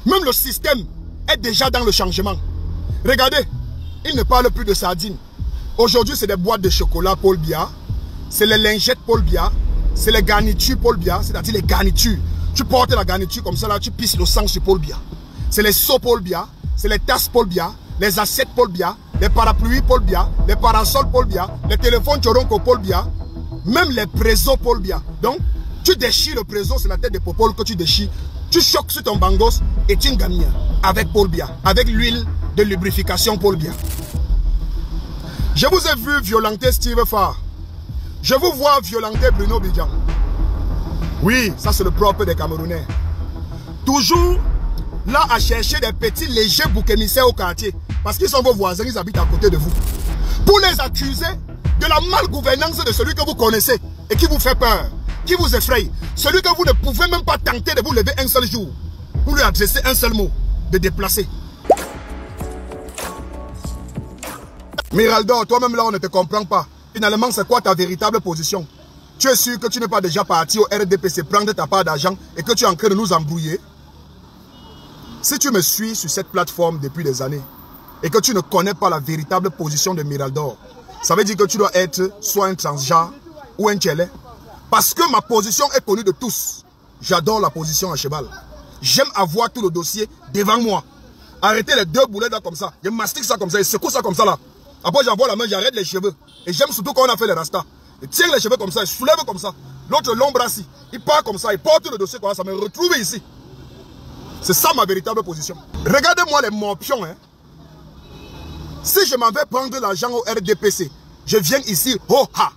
Même le système est déjà dans le changement. Regardez, il ne parle plus de sardines. Aujourd'hui, c'est des boîtes de chocolat Paul Biya. C'est les lingettes Paul Biya. C'est les garnitures Paul Biya. C'est-à-dire les garnitures. Tu portes la garniture comme ça, là, tu pisses le sang sur Paul Biya. C'est les seaux Paul Biya. C'est les tasses Paul Biya. Les assiettes Paul Biya. Les parapluies Paul Biya. Les parasols Paul Biya. Les téléphones Choronko Paul Biya. Même les présos Paul Biya. Donc, tu déchires le préso, c'est la tête de Popol que tu déchires. Tu choques sur ton bangos et tu gagnes avec Paul Biya. Avec l'huile de lubrification Paul Biya. Je vous ai vu violenter Steve Farr. Je vous vois violenter Bruno Bidjan. Oui, ça c'est le propre des Camerounais. Toujours là à chercher des petits légers boucs émissaires au quartier. Parce qu'ils sont vos voisins, ils habitent à côté de vous. Pour les accuser de la malgouvernance de celui que vous connaissez et qui vous fait peur, qui vous effraie. Celui que vous ne pouvez même pas tenter de vous lever un seul jour. Pour lui adresser un seul mot, de déplacer. Miraldo, toi-même là on ne te comprend pas. Finalement, c'est quoi ta véritable position? Tu es sûr que tu n'es pas déjà parti au RDPC prendre ta part d'argent et que tu es en train de nous embrouiller? Si tu me suis sur cette plateforme depuis des années et que tu ne connais pas la véritable position de Miraldo, ça veut dire que tu dois être soit un transgenre ou un tchélé. Parce que ma position est connue de tous. J'adore la position à cheval. J'aime avoir tout le dossier devant moi. Arrêtez les deux boulets là comme ça. Je mastique ça comme ça, je secoue ça comme ça là. Après j'envoie la main, j'arrête les cheveux. Et j'aime surtout quand on a fait les rastas. Il tire les cheveux comme ça, il soulève comme ça. L'autre l'embrasse, il part comme ça, il porte le dossier comme ça, ça me retrouve ici. C'est ça ma véritable position. Regardez-moi les morpions. Hein. Si je m'en vais prendre l'argent au RDPC, je viens ici, oh ha,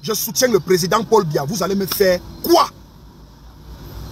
je soutiens le président Paul Biya. Vous allez me faire quoi?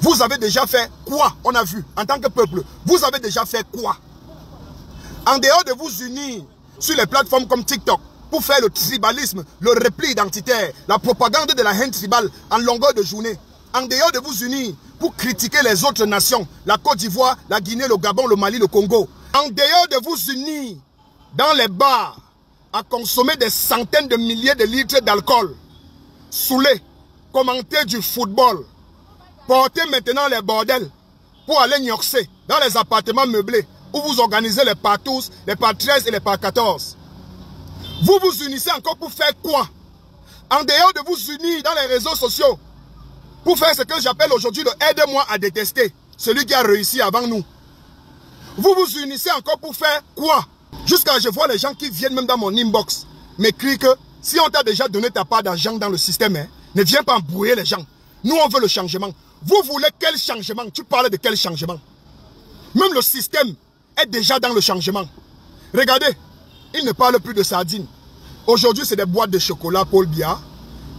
Vous avez déjà fait quoi? On a vu, en tant que peuple, vous avez déjà fait quoi? En dehors de vous unir sur les plateformes comme TikTok, pour faire le tribalisme, le repli identitaire, la propagande de la haine tribale en longueur de journée. En dehors de vous unir pour critiquer les autres nations, la Côte d'Ivoire, la Guinée, le Gabon, le Mali, le Congo. En dehors de vous unir dans les bars à consommer des centaines de milliers de litres d'alcool, saouler, commenter du football, porter maintenant les bordels pour aller gnoxer dans les appartements meublés où vous organisez les par 12, les par 13 et les par 14. Vous vous unissez encore pour faire quoi? En dehors de vous unir dans les réseaux sociaux, pour faire ce que j'appelle aujourd'hui le aide-moi à détester, celui qui a réussi avant nous. Vous vous unissez encore pour faire quoi? Jusqu'à je vois les gens qui viennent même dans mon inbox m'écrire que si on t'a déjà donné ta part d'argent dans le système, hein, ne viens pas embrouiller les gens. Nous on veut le changement. Vous voulez quel changement? Tu parles de quel changement? Même le système est déjà dans le changement. Regardez, il ne parle plus de sardines. Aujourd'hui, c'est des boîtes de chocolat Paul Biya.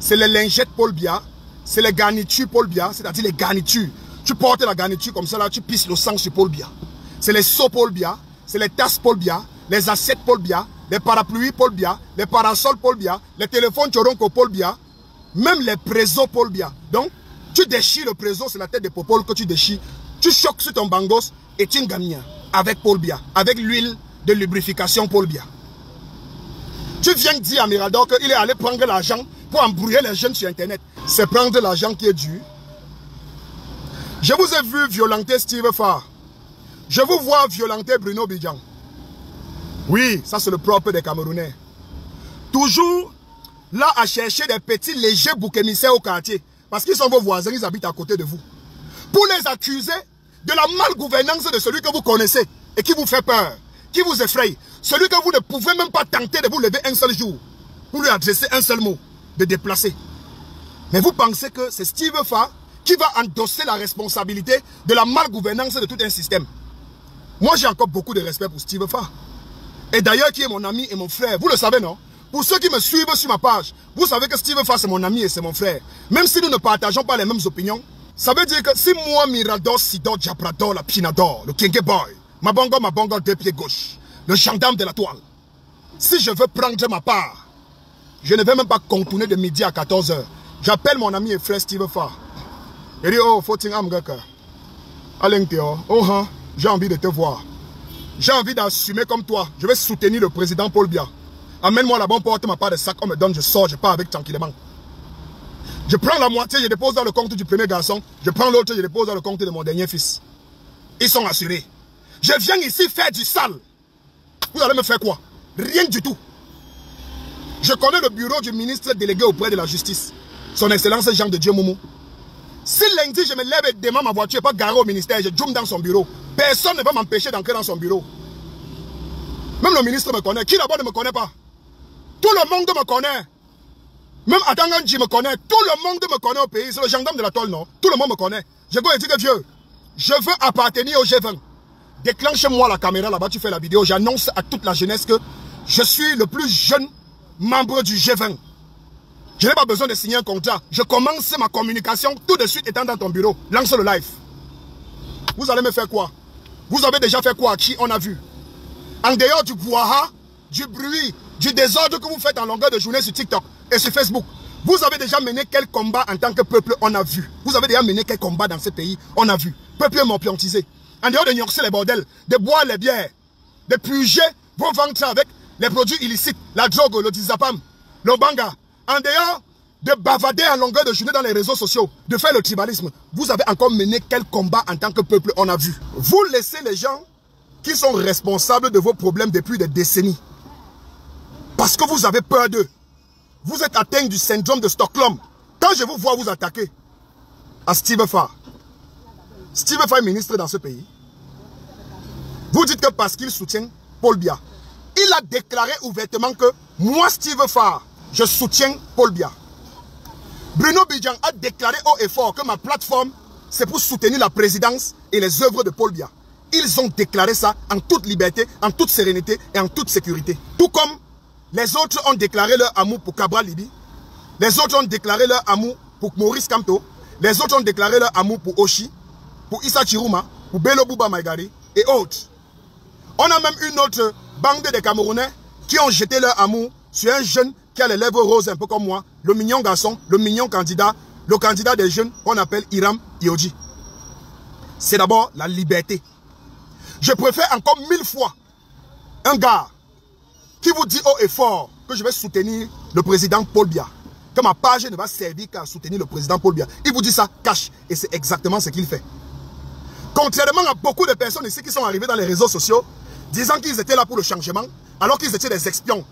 C'est les lingettes Paul Biya. C'est les garnitures Paul Biya. C'est-à-dire les garnitures. Tu portes la garniture comme ça, là, tu pisses le sang sur Paul Biya. C'est les seaux Paul Biya. C'est les tasses Paul Biya. Les assiettes Paul Biya. Les parapluies Paul Biya. Les parasols Paul Biya. Les téléphones Choronko Paul Biya. Même les présos Paul Biya. Donc, tu déchires le préso, c'est la tête de Popol que tu déchires. Tu choques sur ton bangos et tu gagnes avec Paul Biya. Avec l'huile de lubrification Paul Biya. Tu viens dire à Miraldo qu'il est allé prendre l'argent pour embrouiller les jeunes sur Internet. C'est prendre l'argent qui est dû. Je vous ai vu violenter Steve Farr. Je vous vois violenter Bruno Bidjan. Oui, ça c'est le propre des Camerounais. Toujours là à chercher des petits légers boucs émissaires au quartier. Parce qu'ils sont vos voisins, ils habitent à côté de vous. Pour les accuser de la malgouvernance de celui que vous connaissez et qui vous fait peur, qui vous effraie. Celui que vous ne pouvez même pas tenter de vous lever un seul jour. Pour lui adresser un seul mot, de déplacer. Mais vous pensez que c'est Steve Farr qui va endosser la responsabilité de la malgouvernance de tout un système. Moi j'ai encore beaucoup de respect pour Steve Farr. Et d'ailleurs qui est mon ami et mon frère, vous le savez non? Pour ceux qui me suivent sur ma page, vous savez que Steve Farr c'est mon ami et c'est mon frère. Même si nous ne partageons pas les mêmes opinions, ça veut dire que si moi, Miraldo, Sidor, Jabrador, la Pinador, le Kenge Boy, Mabongo, deux pieds gauche, le gendarme de la toile, si je veux prendre ma part, je ne vais même pas contourner de midi à 14 h. J'appelle mon ami et frère Steve Farr. Il dit, oh, faut que oh, j'ai envie de te voir. J'ai envie d'assumer comme toi. Je vais soutenir le président Paul Biya. Amène-moi là-bas, porte ma part de sac, on me donne, je sors, je pars avec tranquillement. Je prends la moitié, je dépose dans le compte du premier garçon. Je prends l'autre, je dépose dans le compte de mon dernier fils. Ils sont assurés. Je viens ici faire du sale. Vous allez me faire quoi? Rien du tout. Je connais le bureau du ministre délégué auprès de la justice. Son Excellence Jean de Dieu Moumou. Si lundi je me lève et démarre ma voiture et pas garée au ministère, je zoome dans son bureau. Personne ne va m'empêcher d'entrer dans son bureau. Même le ministre me connaît. Qui là-bas ne me connaît pas? Tout le monde me connaît. Même Atanganji me connaît. Tout le monde me connaît au pays. C'est le gendarme de la toile, non? Tout le monde me connaît. Je go et dis que vieux, je veux appartenir au G20. Déclenche-moi la caméra là-bas, tu fais la vidéo. J'annonce à toute la jeunesse que je suis le plus jeune membre du G20. Je n'ai pas besoin de signer un contrat. Je commence ma communication tout de suite étant dans ton bureau. Lance le live. Vous allez me faire quoi? Vous avez déjà fait quoi? Qui on a vu? En dehors du brouhaha, du bruit, du désordre que vous faites en longueur de journée sur TikTok et sur Facebook, vous avez déjà mené quel combat en tant que peuple? On a vu. Vous avez déjà mené quel combat dans ce pays? On a vu. Peuple morpiantisé. En dehors de gnorcer les bordels, de boire les bières, de puger vos ventres avec les produits illicites, la drogue, le dizapam, le banga. En dehors de bavader en longueur de journée dans les réseaux sociaux, de faire le tribalisme, vous avez encore mené quel combat en tant que peuple? On a vu. Vous laissez les gens qui sont responsables de vos problèmes depuis des décennies. Parce que vous avez peur d'eux. Vous êtes atteint du syndrome de Stockholm. Quand je vous vois vous attaquer à Steve Farr. Steve Farr est ministre dans ce pays. Vous dites que parce qu'il soutient Paul Biya. Il a déclaré ouvertement que moi, Steve Farr, je soutiens Paul Biya. Bruno Bidjan a déclaré haut et fort que ma plateforme, c'est pour soutenir la présidence et les œuvres de Paul Biya. Ils ont déclaré ça en toute liberté, en toute sérénité et en toute sécurité. Tout comme les autres ont déclaré leur amour pour Cabral Libi. Les autres ont déclaré leur amour pour Maurice Kamto. Les autres ont déclaré leur amour pour Oshi, pour Issa Chiruma, pour Bello Bouba Maïgari et autres. On a même une autre bande de Camerounais qui ont jeté leur amour sur un jeune qui a les lèvres roses un peu comme moi, le mignon garçon, le mignon candidat, le candidat des jeunes qu'on appelle Iram Ioji. C'est d'abord la liberté. Je préfère encore 1000 fois un gars qui vous dit haut et fort que je vais soutenir le président Paul Biya, que ma page ne va servir qu'à soutenir le président Paul Biya. Il vous dit ça cash et c'est exactement ce qu'il fait. Contrairement à beaucoup de personnes ici qui sont arrivées dans les réseaux sociaux disant qu'ils étaient là pour le changement alors qu'ils étaient des espions.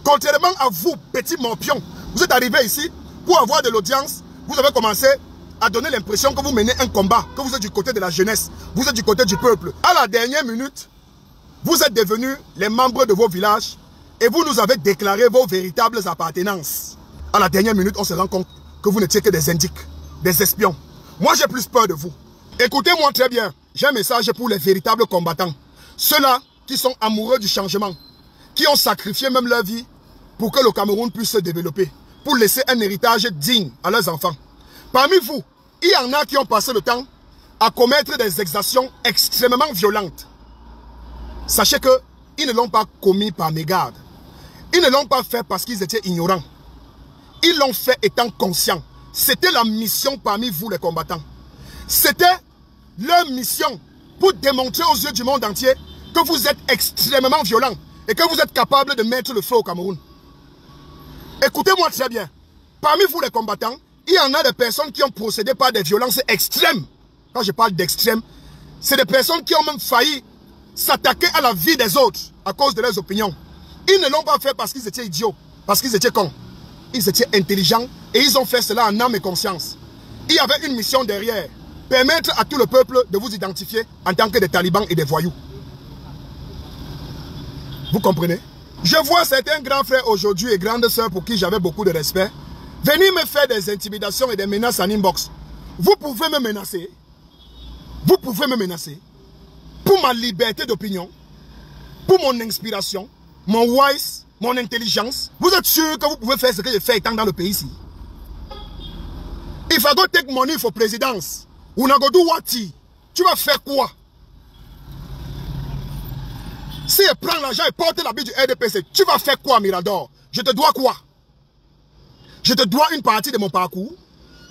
Contrairement à vous, petits morpions, vous êtes arrivés ici pour avoir de l'audience. Vous avez commencé à donner l'impression que vous menez un combat, que vous êtes du côté de la jeunesse, vous êtes du côté du peuple. À la dernière minute, vous êtes devenus les membres de vos villages et vous nous avez déclaré vos véritables appartenances. À la dernière minute, on se rend compte que vous n'étiez que des indiques, des espions. Moi, j'ai plus peur de vous. Écoutez-moi très bien. J'ai un message pour les véritables combattants. Ceux-là qui sont amoureux du changement, qui ont sacrifié même leur vie pour que le Cameroun puisse se développer, pour laisser un héritage digne à leurs enfants. Parmi vous, il y en a qui ont passé le temps à commettre des exactions extrêmement violentes. Sachez qu'ils ne l'ont pas commis par mégarde. Ils ne l'ont pas fait parce qu'ils étaient ignorants. Ils l'ont fait étant conscients. C'était la mission parmi vous les combattants. C'était leur mission pour démontrer aux yeux du monde entier que vous êtes extrêmement violents et que vous êtes capables de mettre le feu au Cameroun. Écoutez-moi très bien. Parmi vous les combattants, il y en a des personnes qui ont procédé par des violences extrêmes. Quand je parle d'extrêmes, c'est des personnes qui ont même failli s'attaquer à la vie des autres à cause de leurs opinions. Ils ne l'ont pas fait parce qu'ils étaient idiots, parce qu'ils étaient cons. Ils étaient intelligents et ils ont fait cela en âme et conscience. Il y avait une mission derrière. Permettre à tout le peuple de vous identifier en tant que des talibans et des voyous. Vous comprenez? Je vois certains grands frères aujourd'hui et grandes sœurs pour qui j'avais beaucoup de respect venir me faire des intimidations et des menaces en inbox. Vous pouvez me menacer. Vous pouvez me menacer. Pour ma liberté d'opinion. Pour mon inspiration. Mon wise. Mon intelligence. Vous êtes sûr que vous pouvez faire ce que je fais étant dans le pays ici? If I go take money for présidence. Ou n'a go do what? Tu vas faire quoi? Si je prends l'argent et porte l'habit du RDPC, tu vas faire quoi, Mirador? Je te dois quoi? Je te dois une partie de mon parcours.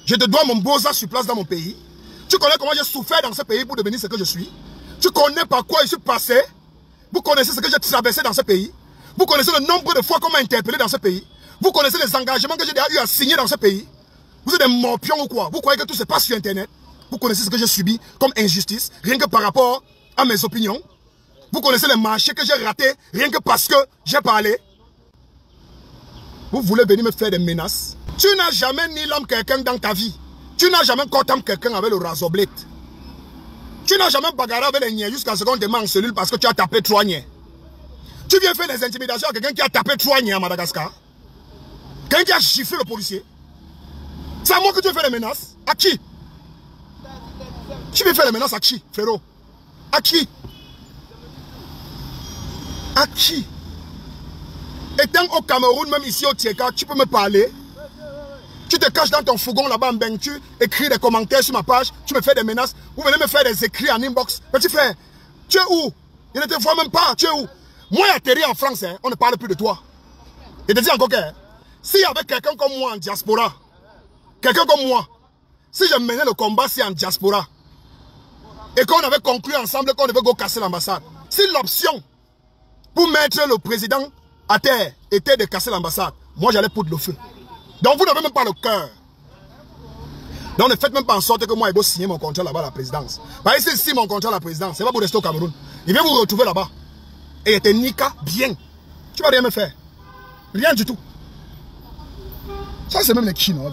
Je te dois mon beaux-arts sur place dans mon pays. Tu connais comment j'ai souffert dans ce pays pour devenir ce que je suis. Tu connais par quoi je suis passé. Vous connaissez ce que j'ai traversé dans ce pays. Vous connaissez le nombre de fois qu'on m'a interpellé dans ce pays. Vous connaissez les engagements que j'ai déjà eu à signer dans ce pays. Vous êtes des morpions ou quoi? Vous croyez que tout se passe sur Internet? Vous connaissez ce que j'ai subi comme injustice, rien que par rapport à mes opinions. Vous connaissez les marchés que j'ai ratés, rien que parce que j'ai parlé. Vous voulez venir me faire des menaces? Tu n'as jamais ni l'âme quelqu'un dans ta vie. Tu n'as jamais cortam quelqu'un avec le rasoblade. Tu n'as jamais bagarré avec les niais jusqu'à ce qu'on te met en cellule parce que tu as tapé 3 niais. Tu viens faire des intimidations à quelqu'un qui a tapé 3 niais à Madagascar. Quelqu'un qui a giflé le policier. C'est à moi que tu veux faire des menaces? À qui? Tu veux faire des menaces à qui, frérot? À qui? À qui? Étant au Cameroun, même ici au Tieka, tu peux me parler? Tu te caches dans ton fourgon là-bas en Beng, tu écris des commentaires sur ma page, tu me fais des menaces, vous venez me faire des écrits en inbox. Petit frère, tu es où? Il ne te voit même pas, tu es où? Moi, atterri en France, hein, on ne parle plus de toi. Et te dis encore que, s'il y avait quelqu'un comme moi en diaspora, quelqu'un comme moi, si je menais le combat, c'est en diaspora, et qu'on avait conclu ensemble qu'on devait go casser l'ambassade, si l'option pour mettre le président à terre était de casser l'ambassade, moi j'allais poudre le feu. Donc vous n'avez même pas le cœur. Donc ne faites même pas en sorte que moi je dois signer mon contrat là-bas à la présidence. Parce que si je signe mon contrat à la présidence, c'est pas pour rester au Cameroun. Il vient vous retrouver là-bas. Et il te nika bien. Tu vas rien me faire. Rien du tout. Ça c'est même les Chinois.